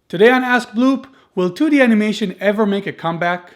Today on Ask Bloop, will 2D animation ever make a comeback?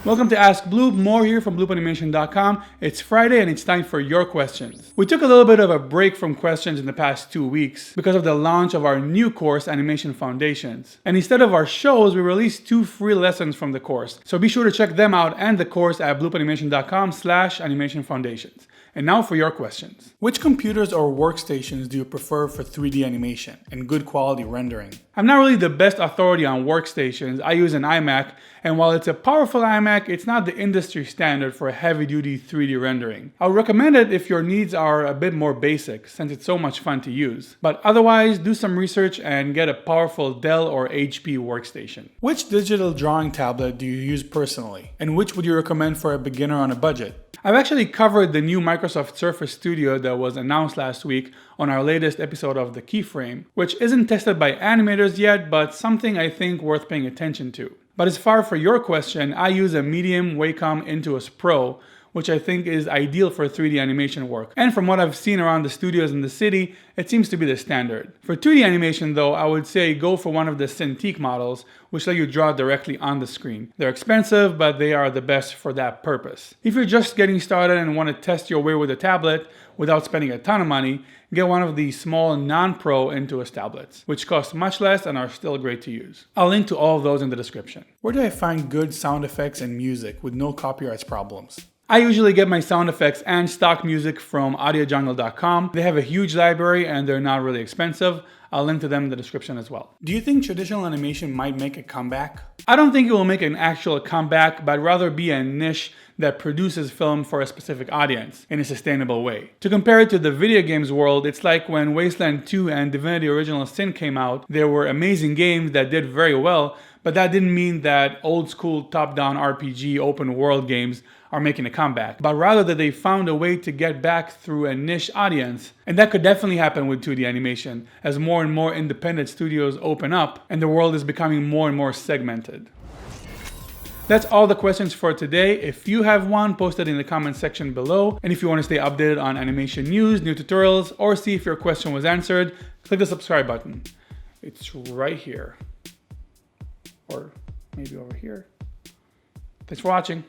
Welcome to Ask Bloop, more here from bloopanimation.com. It's Friday and it's time for your questions. We took a little bit of a break from questions in the past 2 weeks because of the launch of our new course, Animation Foundations. And instead of our shows, we released 2 free lessons from the course. So be sure to check them out and the course at bloopanimation.com/animationfoundations. And now for your questions. Which computers or workstations do you prefer for 3D animation and good quality rendering? I'm not really the best authority on workstations. I use an iMac, and while it's a powerful iMac, it's not the industry standard for heavy-duty 3D rendering. I'll recommend it if your needs are a bit more basic, since it's so much fun to use. But otherwise, do some research and get a powerful Dell or HP workstation. Which digital drawing tablet do you use personally? And which would you recommend for a beginner on a budget? I've actually covered the new Microsoft Surface Studio that was announced last week on our latest episode of The Keyframe, which isn't tested by animators yet, but something I think worth paying attention to. But as far for your question, I use a medium Wacom Intuos Pro, which I think is ideal for 3D animation work. And from what I've seen around the studios in the city, it seems to be the standard. For 2D animation though, I would say go for one of the Cintiq models, which let you draw directly on the screen. They're expensive, but they are the best for that purpose. If you're just getting started and want to test your way with a tablet without spending a ton of money, get one of the small non-pro Intuos tablets, which cost much less and are still great to use. I'll link to all of those in the description. Where do I find good sound effects and music with no copyright problems? I usually get my sound effects and stock music from Audiojungle.com. They have a huge library and they're not really expensive. I'll link to them in the description as well. Do you think traditional animation might make a comeback? I don't think it will make an actual comeback, but rather be a niche that produces film for a specific audience in a sustainable way. To compare it to the video games world, it's like when Wasteland 2 and Divinity Original Sin came out. They were amazing games that did very well, but that didn't mean that old school top-down RPG open world games are making a comeback, but rather that they found a way to get back through a niche audience. And that could definitely happen with 2D animation as more and more independent studios open up and the world is becoming more and more segmented. That's all the questions for today. If you have one, post it in the comment section below. And if you want to stay updated on animation news, new tutorials, or see if your question was answered, click the subscribe button. It's right here. Or maybe over here. Thanks for watching.